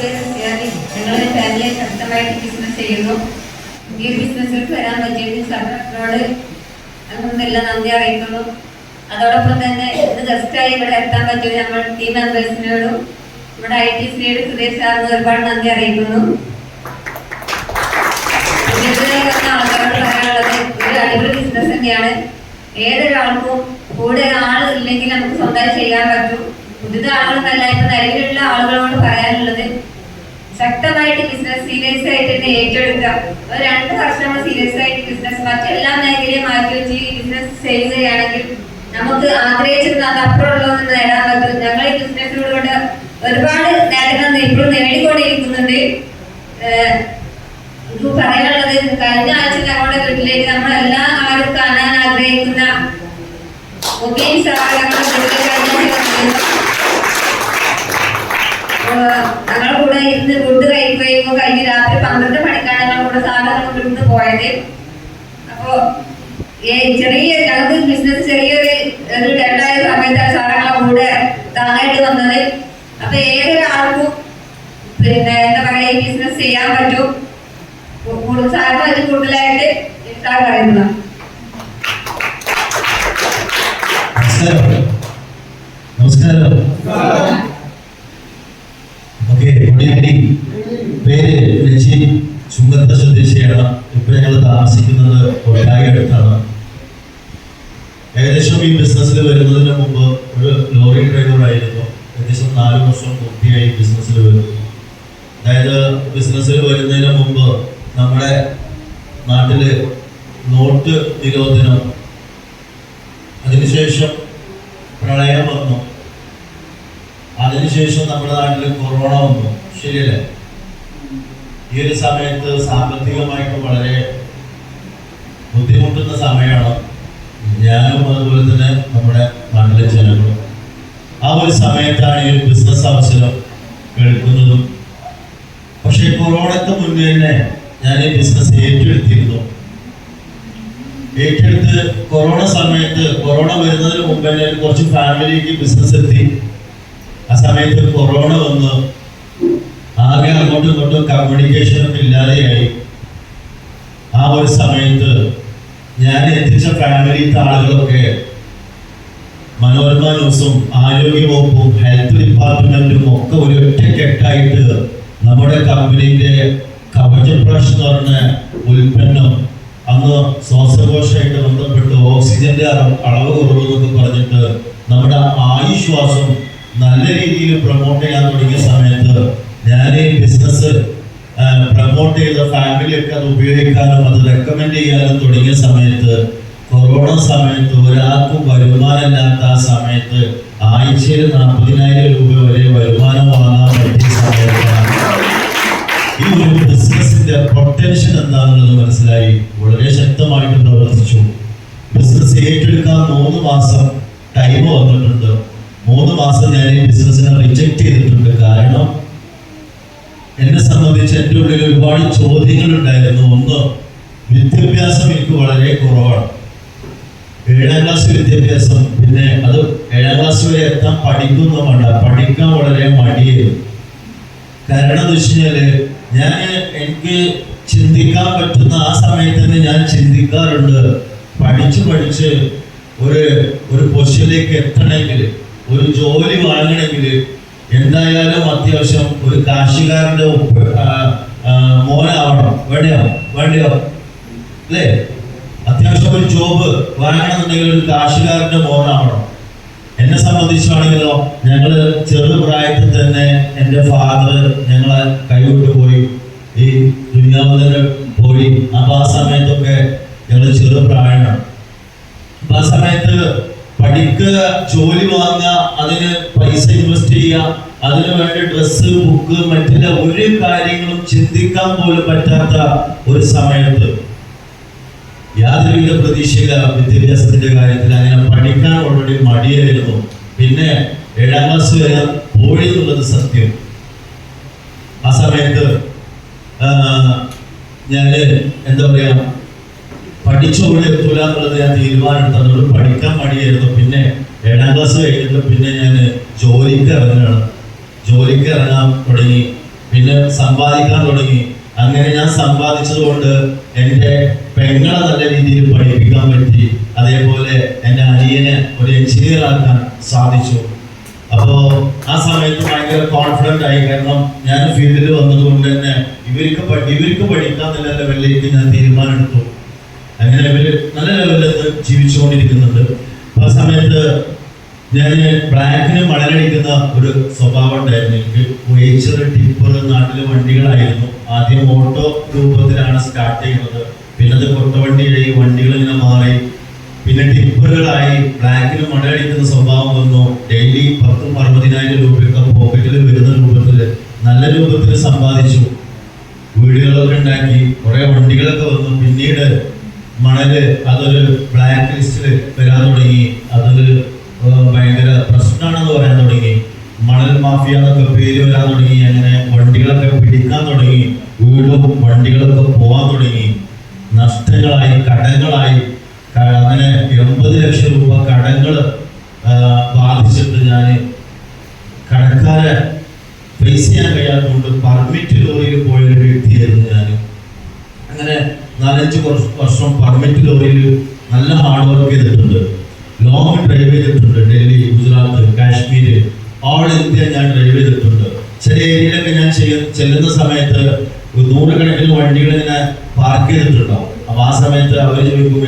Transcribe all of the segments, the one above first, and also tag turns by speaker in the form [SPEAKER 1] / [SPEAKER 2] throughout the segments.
[SPEAKER 1] ഞങ്ങൾ ഫാമിലി ശക്തമായിട്ട് ബിസിനസ് ചെയ്യുന്നു. ഈ ബിസിനസ്സിലേക്ക് വരാൻ പറ്റിയത് സർക്കാരിനോട് എല്ലാം നന്ദി അറിയിക്കുന്നു. അതോടൊപ്പം തന്നെ ഇത് ഗസ്റ്റായി ഇവിടെ എത്താൻ പറ്റിയത് നമ്മൾ ടീം മെമ്പേഴ്സിനോടും നമ്മുടെ ITCയുടെ സുരേഷ് സാറിന് ഒരുപാട് നന്ദി അറിയിക്കുന്നു. ആൾക്കാരോട് പറയാനുള്ളത് ഒരു അടിപൊളി ബിസിനസ് തന്നെയാണ്. ഏതൊരാൾക്കും കൂടെ ആളില്ലെങ്കിൽ നമുക്ക് സ്വന്തമായി ചെയ്യാൻ പറ്റും. പുതിയ ആളുകളെന്നല്ല, ഇപ്പൊ നിലവിലുള്ള ആളുകളോട് പറയാനുള്ളത് ശക്തമായിട്ട് ബിസിനസ് സീരിയസ് ആയിട്ട് തന്നെ ഏറ്റെടുക്കുക. ഒരു 2 വർഷം നമ്മൾ സീരിയസ് ആയിട്ട് ബിസിനസ് മറ്റെല്ലാ മേഖലയും മാറ്റി വെച്ച് ഈ ബിസിനസ് ചെയ്യുകയാണെങ്കിൽ നമുക്ക് ആഗ്രഹിച്ചത് അപ്പുറമുള്ളതൊന്നും നേടാൻ പറ്റും. ഞങ്ങൾ ഈ ബിസിനസ്സിലൂടെ ഒരുപാട് നേട്ടങ്ങൾ ഇപ്പോഴും നേടിക്കൊണ്ടിരിക്കുന്നുണ്ട്. ഇത് പറയാനുള്ളത്, കഴിഞ്ഞ ആഴ്ച ഞങ്ങളുടെ വീട്ടിലേക്ക് നമ്മളെല്ലാ ആരും കാണാൻ ആഗ്രഹിക്കുന്ന ഞങ്ങൾ കൂടെ ഇന്ന് ഫുഡ് കഴിക്കുകയും കഴിഞ്ഞ് രാത്രി 12 മണിക്കാണ് ഞങ്ങൾ കൂടെ സാധനങ്ങൾ ഇന്ന് പോയത്. അപ്പോ ഞങ്ങൾക്ക് ബിസിനസ് ചെറിയൊരു ഡെഡായ സമയത്താണ് സാധനങ്ങളെ കൂടെ താങ്ങായിട്ട് വന്നത്. അപ്പൊ ഏതൊരാൾക്കും എന്താ പറയാ ഈ ബിസിനസ് ചെയ്യാൻ പറ്റും. സാറിന് അതിൽ കൂടുതലായിട്ട് സാർ പറയുന്നത്.
[SPEAKER 2] നമസ്കാരം. പേര് രജി, ചുങ്കത്ത സ്വദേശിയാണ്. ഇപ്പൊ ഞങ്ങൾ താമസിക്കുന്നത് കൊട്ടായി അടുത്താണ്. ഏകദേശം ഈ ബിസിനസ്സിൽ വരുന്നതിന് മുമ്പ് ഒരു ലോറി ഡ്രൈവർ ആയിരുന്നു. ഏകദേശം 4 വർഷം പൂർത്തിയായി ബിസിനസ്സിൽ വരുന്നു. അതായത് ബിസിനസ്സിൽ വരുന്നതിന് മുമ്പ് നമ്മുടെ നാട്ടില് നോട്ട് നിരോധനം, അതിനുശേഷം പ്രളയം വന്നു, അതിനുശേഷം നമ്മുടെ നാട്ടിൽ കൊറോണ വന്നു. ശരിയല്ലേ? ഈ ഒരു സമയത്ത് സാമ്പത്തികമായിട്ട് വളരെ ബുദ്ധിമുട്ടുന്ന സമയമാണ്. ഞാനും അതുപോലെ തന്നെ നമ്മുടെ നാട്ടിലെ ജനങ്ങളും. ആ ഒരു സമയത്താണ് ഈ ഒരു ബിസിനസ് അവസരം കേൾക്കുന്നതും. പക്ഷേ കൊറോണയ്ക്ക് മുന്നേ തന്നെ ഞാൻ ഈ ബിസിനസ് ഏറ്റെടുത്തിരുന്നു. ഏറ്റെടുത്ത് കൊറോണ സമയത്ത്, കൊറോണ വരുന്നതിന് മുമ്പ് തന്നെ കുറച്ച് ഫാമിലിക്ക് ബിസിനസ് എത്തി. ആ സമയത്ത് കൊറോണ വന്ന് ആകെ അങ്ങോട്ടും ഇങ്ങോട്ടും കമ്മ്യൂണിക്കേഷനൊക്കെ ഇല്ലാതെയായി. ആ ഒരു സമയത്ത് ഞാൻ എത്തിച്ച ഫാമിലിത്തെ ആളുകളൊക്കെ മനോരമ ന്യൂസും ആരോഗ്യ വകുപ്പും ഹെൽത്ത് ഡിപ്പാർട്ട്മെന്റും ഒക്കെ ഒരു ഒറ്റക്കെട്ടായിട്ട് നമ്മുടെ കമ്പനിന്റെ കവചപ്രാഷ് എന്ന് പറഞ്ഞ ഉൽപ്പന്നം അന്ന് ശ്വാസകോശമായിട്ട് ബന്ധപ്പെട്ട് ഓക്സിജന്റെ അളവ് കുറവെന്നൊക്കെ പറഞ്ഞിട്ട് നമ്മുടെ ആയുശ്വാസം നല്ല രീതിയിൽ പ്രൊമോട്ട് ചെയ്യാൻ തുടങ്ങിയ സമയത്ത് ഞാൻ ഈ ബിസിനസ് പ്രൊമോട്ട് ചെയ്ത ഫാമിലിയൊക്കെ അത് ഉപയോഗിക്കാനും അത് റെക്കമെൻഡ് ചെയ്യാനും തുടങ്ങിയ സമയത്ത്, കൊറോണ സമയത്ത് ഒരാൾക്കും വരുമാനമില്ലാത്ത ആ സമയത്ത് ആഴ്ചയിൽ 40,000 രൂപ വരെ വരുമാനം വാങ്ങാൻ പറ്റിയ സമയത്താണ് ഈ ഒരു ബിസിനസിന്റെ പൊട്ടൻഷ്യൽ എന്താണെന്നുള്ളത് മനസ്സിലായി. വളരെ ശക്തമായിട്ട് പ്രവർത്തിച്ചു. ബിസിനസ് ഏറ്റെടുക്കാൻ 3 മാസം ടൈം വന്നിട്ടുണ്ട്. 3 മാസം ഞാൻ ഈ ബിസിനസിനെ റിജക്ട് ചെയ്തിട്ടുണ്ട്. കാരണം എന്നെ സംബന്ധിച്ച് എൻ്റെ ഉള്ളിൽ ഒരുപാട് ചോദ്യങ്ങൾ ഉണ്ടായിരുന്നു. ഒന്ന്, വിദ്യാഭ്യാസം എനിക്ക് വളരെ കുറവാണ്. 7ാം ക്ലാസ് വിദ്യാഭ്യാസം, പിന്നെ അത് 7ാം ക്ലാസ് വരെ എത്താൻ പഠിക്കുന്നുമുണ്ട്. പഠിക്കാൻ വളരെ മടിയായിരുന്നു. കാരണം എന്ന് വെച്ച് കഴിഞ്ഞാല് എനിക്ക് ചിന്തിക്കാൻ പറ്റുന്ന ആ സമയത്ത് തന്നെ ഞാൻ ചിന്തിക്കാറുണ്ട്. പഠിച്ച് ഒരു പൊസിഷനിലേക്ക് എത്തണമെങ്കിൽ, ഒരു ജോലി വാങ്ങണമെങ്കിൽ എന്തായാലും അത്യാവശ്യം ഒരു കാശുകാരന്റെ മോനാവണം. വേണ്ടിയോ അല്ലേ? അത്യാവശ്യം ഒരു ജോബ് വാങ്ങണമെന്നുണ്ടെങ്കിൽ ഒരു കാശുകാരന്റെ മോനാവണം. എന്നെ സംബന്ധിച്ചാണെങ്കിലോ, ഞങ്ങള് ചെറുപ്രായത്തിൽ തന്നെ എൻ്റെ ഫാദർ ഞങ്ങളെ കൈവിട്ട് പോയി, ഈ ദുനിയാവിൽ തന്നെ പോയി. അപ്പൊ ആ സമയത്തൊക്കെ ഞങ്ങൾ ചെറുപ്രായമാണ്. അപ്പൊ ആ സമയത്ത് പഠിക്കുക, ജോലി വാങ്ങുക, അതിന് പൈസ ഇൻവെസ്റ്റ് ചെയ്യുക, അതിനു വേണ്ടി ഡ്രസ്സ്, ബുക്ക്, മറ്റുള്ള ഒരു കാര്യങ്ങളും ചിന്തിക്കാൻ പോലും പറ്റാത്ത ഒരു സമയത്ത് യാതൊരുവിധ പ്രതീക്ഷയില്ല വിദ്യാഭ്യാസത്തിന്റെ കാര്യത്തിൽ. അങ്ങനെ പഠിക്കാൻ ഓൾറെഡി മടിയായിരുന്നു. പിന്നെ 7ാം ക്ലാസ് വരെ പോയി എന്നുള്ളത് സത്യം. ആ സമയത്ത് ഞാൻ എന്താ പറയാ, പഠിച്ചുകൂടെ എത്തൂല എന്നുള്ളത് ഞാൻ തീരുമാനമെടുത്തത്. പഠിക്കാൻ മടിയായിരുന്നു. പിന്നെ 7ാം ക്ലാസ് കഴിഞ്ഞിട്ട് പിന്നെ ഞാൻ ജോലിക്ക് ഇറങ്ങാൻ തുടങ്ങി. സമ്പാദിക്കാൻ തുടങ്ങി. അങ്ങനെ ഞാൻ സമ്പാദിച്ചത് കൊണ്ട് എൻ്റെ പെങ്ങളെ നല്ല രീതിയിൽ പഠിപ്പിക്കാൻ പറ്റി. അതേപോലെ എൻ്റെ അനിയനെ ഒരു എഞ്ചിനീയർ ആക്കാൻ സാധിച്ചു. അപ്പോൾ ആ സമയത്ത് ഭയങ്കര കോൺഫിഡൻ്റ് ആയി. കാരണം ഞാൻ ഫീൽഡിൽ വന്നതുകൊണ്ട് തന്നെ ഇവർക്ക് പഠിക്കാൻ നല്ല ലെവലിലേക്ക് ഞാൻ തീരുമാനമെടുത്തു. അങ്ങനെ ഇവര് നല്ല ലെവലിൽ ജീവിച്ചുകൊണ്ടിരിക്കുന്നുണ്ട്. ആ സമയത്ത് ഞാൻ ബ്ലാക്കിന് മണലടിക്കുന്ന ഒരു സ്വഭാവം ഉണ്ടായിരുന്നു എനിക്ക്. വെയ്ച്ചർ, ടിപ്പർ നാട്ടിലെ വണ്ടികളായിരുന്നു. ആദ്യം ഓട്ടോ രൂപത്തിലാണ് സ്റ്റാർട്ട് ചെയ്യുന്നത്. പിന്നെ അത് കൊട്ടവണ്ടിയായി, വണ്ടികൾ ഇങ്ങനെ മാറി, പിന്നെ ടിപ്പറുകളായി. ബ്ലാക്കിന് മണലടിക്കുന്ന സ്വഭാവം വന്നു. ഡെയിലി 10,000-60,000 രൂപയൊക്കെ പോക്കറ്റിൽ വരുന്ന രൂപത്തിൽ നല്ല രൂപത്തിൽ സമ്പാദിച്ചു. വീടുകളൊക്കെ ഉണ്ടാക്കി, കുറെ വണ്ടികളൊക്കെ വന്നു. പിന്നീട് മണല് അതൊരു ബ്ലാക്ക് ലിസ്റ്റിൽ വരാൻ തുടങ്ങി. അതൊരു ഭയങ്കര പ്രശ്നമാണെന്ന് പറയാൻ തുടങ്ങി. മണൽ മാഫിയ എന്നൊക്കെ പേര് വരാൻ തുടങ്ങി. അങ്ങനെ വണ്ടികളൊക്കെ പിടിക്കാൻ തുടങ്ങി. വീടും വണ്ടികളൊക്കെ പോകാൻ തുടങ്ങി. നഷ്ടങ്ങളായി, കടങ്ങളായി. അങ്ങനെ 80 ലക്ഷം രൂപ കടങ്ങൾ ബാധിച്ചിട്ട് ഞാൻ കടക്കാരെ ഫേസ് ചെയ്യാൻ കഴിയാത്തതുകൊണ്ട് പെർമിറ്റ് ലോറിയിൽ പോയൊരു വ്യക്തിയായിരുന്നു ഞാൻ. അങ്ങനെ 4-5 വർഷം പെർമിറ്റ് ലോറിയിൽ നല്ല ഹാർഡ് വർക്ക് ചെയ്തിട്ടുണ്ട്. ലോങ് ഡ്രൈവ് ചെയ്തിട്ടുണ്ട്. ഡൽഹി, ഗുജറാത്ത്, കാശ്മീർ, ഓൾ ഇന്ത്യ ഞാൻ ഡ്രൈവ് ചെയ്തിട്ടുണ്ട്. ചെറിയ ഏരിയയിലൊക്കെ ഞാൻ ചെല്ലുന്ന സമയത്ത് 100 വണ്ടികൾ ഇങ്ങനെ പാർക്ക് ചെയ്തിട്ടുണ്ടാവും. അപ്പോൾ ആ സമയത്ത് അവർ ചോദിക്കും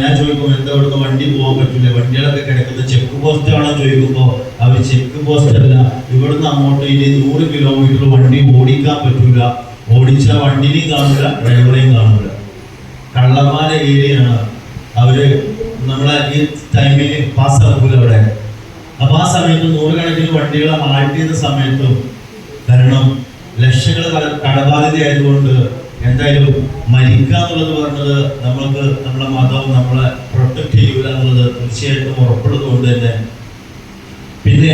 [SPEAKER 2] ഞാൻ ചോദിക്കും എന്താ ഇവിടുന്ന് വണ്ടി പോകാൻ പറ്റില്ല, വണ്ടികളൊക്കെ കിടക്കുന്നത് ചെക്ക് പോസ്റ്റ് ആണോ ചോദിക്കുമ്പോൾ അവർ ചെക്ക് പോസ്റ്റ് അല്ല, ഇവിടുന്ന് അങ്ങോട്ട് ഇനി 100 കിലോമീറ്റർ വണ്ടി ഓടിക്കാൻ പറ്റൂല, ഓടിച്ചാൽ വണ്ടിനെയും കാണില്ല, ഡ്രൈവറെയും കാണില്ല. കള്ളന്മാരെ ഏരിയയാണ്. അവര് നമ്മളെ ഈ ടൈമിൽ പാസ്സാക്കൂല അവിടെ. അപ്പൊ ആ സമയത്ത് 100 വണ്ടികളെ മാറ്റി ചെയ്ത സമയത്തും, കാരണം ലക്ഷങ്ങൾ കടബാധ്യത ആയതുകൊണ്ട് എന്തായാലും മരിക്കുക എന്നുള്ളത് പറഞ്ഞത് നമ്മൾക്ക് നമ്മളെ മതം നമ്മളെ പ്രൊട്ടക്ട് ചെയ്യൂല എന്നുള്ളത് തീർച്ചയായിട്ടും ഉറപ്പുള്ളത് കൊണ്ട് തന്നെ. പിന്നെ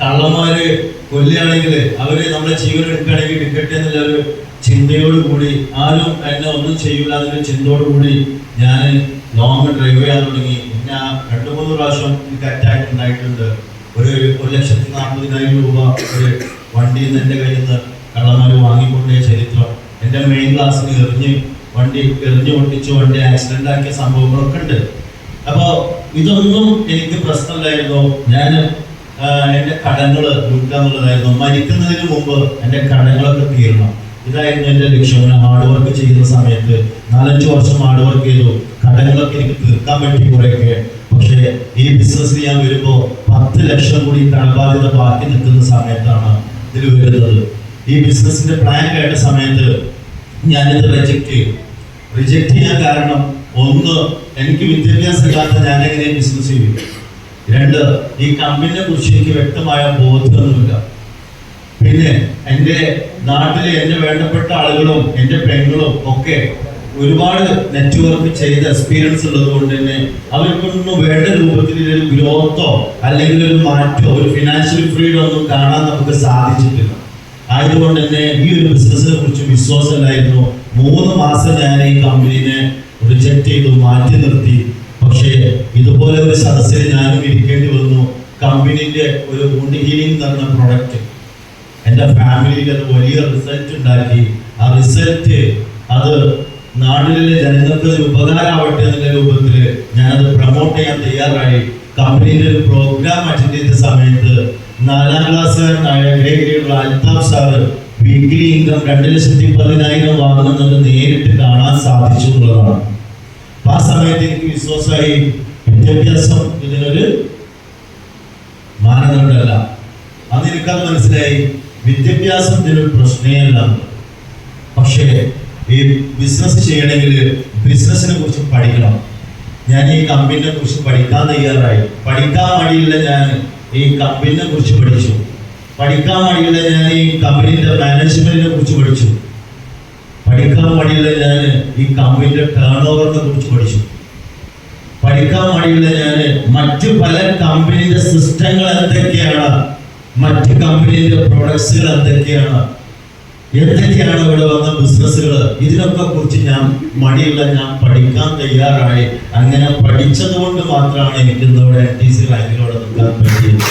[SPEAKER 2] കള്ളന്മാര് കൊല്ലുകയാണെങ്കിൽ അവര് നമ്മളെ ജീവൻ എടുക്കുകയാണെങ്കിൽ എടുക്കട്ടെ എന്നുള്ള ഒരു ചിന്തയോടുകൂടി, ആരും എന്നെ ഒന്നും ചെയ്യൂല എന്നൊരു ചിന്തയോടുകൂടി ഞാൻ ലോങ് ഡ്രൈവ് ചെയ്യാൻ തുടങ്ങി. പിന്നെ 2-3 പ്രാവശ്യം എനിക്ക് അറ്റാക്ക് ഉണ്ടായിട്ടുണ്ട്. ഒരു 1,40,000 രൂപ ഒരു വണ്ടിയിൽ നിന്ന് എൻ്റെ കയ്യിൽ നിന്ന് കള്ളന്മാർ വാങ്ങിക്കൊണ്ടേ ചരിത്രം. എൻ്റെ മെയിൻ ക്ലാസ്സിന് എറിഞ്ഞു പൊട്ടിച്ച് വണ്ടി ആക്സിഡൻ്റ് ആക്കിയ സംഭവങ്ങളൊക്കെ ഉണ്ട്. അപ്പോൾ ഇതൊന്നും എനിക്ക് പ്രശ്നമില്ലായിരുന്നു. ഞാൻ എൻ്റെ കടങ്ങൾ വിൽക്കുക എന്നുള്ളതായിരുന്നു. മരിക്കുന്നതിന് മുമ്പ് എൻ്റെ കടങ്ങളൊക്കെ തീരണം, ഇതായിരുന്നു എൻ്റെ ലക്ഷ്യം. ഹാർഡ് വർക്ക് ചെയ്യുന്ന സമയത്ത് 4-5 വർഷം ഹാർഡ് വർക്ക് ചെയ്തു. കടങ്ങളൊക്കെ എനിക്ക് തീർക്കാൻ പറ്റി കുറേയൊക്കെ. പക്ഷേ ഈ ബിസിനസ്സിൽ ഞാൻ വരുമ്പോൾ 10 ലക്ഷം കൂടി കടബാധ്യത ബാക്കി നിൽക്കുന്ന സമയത്താണ് ഇതിൽ വരുന്നത്. ഈ ബിസിനസിന്റെ പ്ലാൻ കേട്ട സമയത്ത് ഞാനിത് റിജക്റ്റ് ചെയ്യാൻ കാരണം, 1, എനിക്ക് വിദ്യാഭ്യാസം ഇല്ലാത്ത ഞാൻ എങ്ങനെ ബിസിനസ് ചെയ്യും. 2, ഈ കമ്പനിയെ കുറിച്ച് എനിക്ക് വ്യക്തമായ ബോധമൊന്നുമില്ല. പിന്നെ എൻ്റെ നാട്ടിലെ എൻ്റെ വേണ്ടപ്പെട്ട ആളുകളും എൻ്റെ പെങ്ങളും ഒക്കെ ഒരുപാട് നെറ്റ്വർക്ക് ചെയ്ത എക്സ്പീരിയൻസ് ഉള്ളത് കൊണ്ട് തന്നെ അവർക്കൊന്നും വേണ്ട രൂപത്തിൽ ഒരു ഗ്രോത്തോ അല്ലെങ്കിൽ ഒരു മാറ്റോ ഒരു ഫിനാൻഷ്യൽ ഫ്രീഡം ഒന്നും കാണാൻ നമുക്ക് സാധിച്ചിട്ടില്ല. ആയതുകൊണ്ട് തന്നെ ഈ ഒരു ബിസിനസിനെ കുറിച്ച് വിശ്വാസമില്ലായിരുന്നു. 3 മാസം ഞാൻ ഈ കമ്പനീനെ റിജക്റ്റ് ചെയ്തു, മാറ്റി നിർത്തി. പക്ഷേ ഇതുപോലെ ഒരു സദസ്സിൽ ഞാനും ഇരിക്കേണ്ടി വന്നു. കമ്പനീൻ്റെ ഒരു വുണ്ട് ഹീലിംഗ് എന്ന് പറഞ്ഞ പ്രൊഡക്റ്റ് എൻ്റെ ഫാമിലിയിൽ അത് വലിയ റിസൾട്ട് ഉണ്ടാക്കി. ആ റിസൾട്ട് അത് നാട്ടിലെ ജനങ്ങൾക്ക് ഒരു ഉപകാരമാവട്ടെ എന്നുള്ള രൂപത്തിൽ ഞാനത് പ്രൊമോട്ട് ചെയ്യാൻ തയ്യാറായി. കമ്പനിയുടെ ഒരു പ്രോഗ്രാം അറ്റൻഡ് ചെയ്ത സമയത്ത് 4ാം ക്ലാസ്സുകാരനായ ഗ്രേഡിലുള്ള അൽതാഫ് സാറ് വീക്കിലി ഇൻകം 2,10,000 വാങ്ങുന്നത് നേരിട്ട് കാണാൻ സാധിച്ചു എന്നുള്ളതാണ്. ആ സമയത്ത് എനിക്ക് വിശ്വാസമായി, വിദ്യാഭ്യാസം ഇതിനൊരു മാനദണ്ഡമല്ല. അന്ന് എനിക്കത് മനസ്സിലായി, വിദ്യാഭ്യാസം ഇതിനൊരു പ്രശ്നമല്ല. പക്ഷേ ഈ ബിസിനസ് ചെയ്യണമെങ്കിൽ ബിസിനസിനെ കുറിച്ച് പഠിക്കണം. ഞാൻ ഈ കമ്പനിയെ കുറിച്ച് പഠിക്കാൻ തയ്യാറായി. പഠിക്കാൻ മടിയില്ല, ഞാൻ ഈ കമ്പനിയെ കുറിച്ച് പഠിച്ചു. പഠിക്കാൻ മടിയില്ല, ഞാൻ ഈ കമ്പനിയുടെ മാനേജ്മെന്റിനെ കുറിച്ച് പഠിച്ചു. പഠിക്കാൻ മടിയില്ല, ഞാൻ ഈ കമ്പനിയുടെ ടേൺ ഓവറിനെ കുറിച്ച് പഠിച്ചു. പഠിക്കാൻ മടിയില്ല, ഞാൻ മറ്റു പല കമ്പനിയുടെ സിസ്റ്റങ്ങൾ എന്തൊക്കെയാണ്, മറ്റ് കമ്പനിയുടെ പ്രൊഡക്ട്സുകൾ എന്തൊക്കെയാണ് ഇവിടെ വന്ന ബിസിനസ്സുകൾ, ഇതിനൊക്കെ കുറിച്ച് ഞാൻ മടിയില്ല, ഞാൻ പഠിക്കാൻ തയ്യാറായി. അങ്ങനെ പഠിച്ചത് കൊണ്ട് മാത്രമാണ് എനിക്ക് ഇന്നിവിടെ NTC റാങ്കിലൂടെ നിൽക്കാൻ പറ്റിയത്.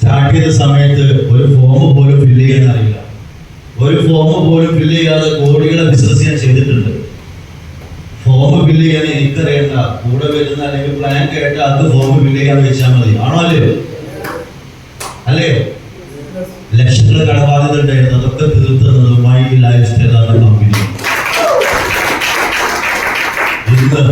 [SPEAKER 2] സ്റ്റാർട്ട് ചെയ്ത സമയത്ത് ഒരു ഫോം പോലും ഫില്ല് ചെയ്യാൻ അറിയില്ല. ഒരു ഫോം പോലും ഫില്ല് ചെയ്യാതെ കോടികളെ ബിസിനസ് ഞാൻ ചെയ്തിട്ടുണ്ട്. ഫോം ഫില്ല് ചെയ്യാൻ എനിക്കറിയണ്ട, കൂടെ വരുന്ന അല്ലെങ്കിൽ പ്ലാൻ കേട്ട് അത് ഫോം ഫില്ല് ചെയ്യാൻ വെച്ചാൽ മതി. ആണോ അല്ലയോ? അല്ലയോ? ലക്ഷങ്ങൾ കടബാധ്യത ഉണ്ടായിരുന്നു, അതൊക്കെ തീർത്തുന്നതുമായി ലൈഫ് സ്റ്റൈൽ എന്ന കമ്പനി ഇന്ന്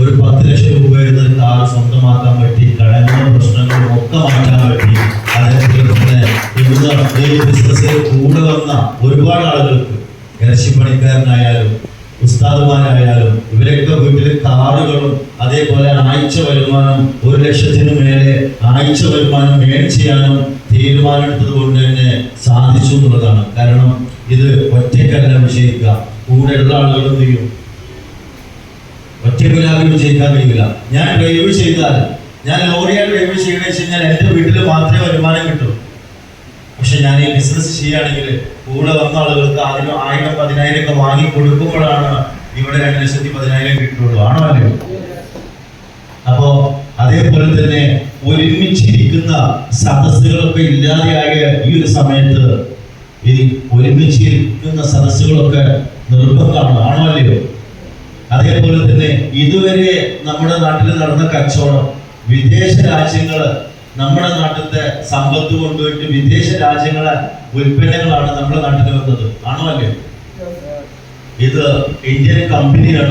[SPEAKER 2] ഒരു 10 ലക്ഷം രൂപ വരുന്ന കാർ സ്വന്തമാക്കാൻ പറ്റി, കടങ്ങളും പ്രശ്നങ്ങളും ഒക്കെ മാറ്റാൻ പറ്റി. അതേപോലെ തന്നെ ഇന്ന് ഈ ബിസിനസ്സിൽ കൂടെ വന്ന ഒരുപാട് ആളുകൾക്ക്, ഇറച്ചിപ്പണിക്കാരനായാലും ഉസ്താദുമാരായാലും ഇവരൊക്കെ വീട്ടിൽ കാറുകളും അതേപോലെ ആഴ്ച വരുമാനം 1 ലക്ഷത്തിന് മേലെ ആഴ്ച വരുമാനം ഏൺ ചെയ്യാനും തീരുമാനമെടുത്തത് കൊണ്ട് തന്നെ സാധിച്ചു എന്നുള്ളതാണ്. കാരണം ഇത് ഒറ്റയ്ക്കല്ല വിജയിക്കുക, കൂടെയുള്ള ആളുകളും ചെയ്യും. ഒറ്റയ്ക്കൊരാൾക്ക് വിജയിക്കാൻ കഴിയില്ല. ഞാൻ ഡ്രൈവ് ചെയ്താൽ, ഞാൻ ലോറിയാണ് ഡ്രൈവ് ചെയ്യണമെന്ന് വെച്ച് കഴിഞ്ഞാൽ എൻ്റെ വീട്ടിൽ മാത്രമേ വരുമാനം കിട്ടൂ. പക്ഷെ ഞാൻ ഈ ബിസിനസ് ചെയ്യുകയാണെങ്കിൽ കൂടെ വന്ന ആളുകൾക്ക് അതിന് 1000, 10,000 ഒക്കെ വാങ്ങി കൊടുക്കുമ്പോഴാണ് ഇവിടെ 2,10,000 കിട്ടുള്ളൂ. ആണോ അല്ലയോ? അപ്പോ അതേപോലെ തന്നെ ഒരുമിച്ചിരിക്കുന്ന സദസ്സുകളൊക്കെ ഇല്ലാതെയായ ഈ ഒരു സമയത്ത് ഈ ഒരുമിച്ചിരിക്കുന്ന സദസ്സുകളൊക്കെ നിർബന്ധമാണ്. ആണോ അല്ലയോ? അതേപോലെ തന്നെ ഇതുവരെ നമ്മുടെ നാട്ടിൽ നടന്ന കച്ചവടം വിദേശ രാജ്യങ്ങള് നമ്മുടെ നാട്ടിലത്തെ സമ്പത്ത് കൊണ്ടുപോയിട്ട് വിദേശ രാജ്യങ്ങളെ ഉൽപ്പന്നങ്ങളാണ് നമ്മുടെ നാട്ടിൽ വന്നത്. ആണോ അല്ലേ? ഇത് ഇന്ത്യൻ കമ്പനിയാണ്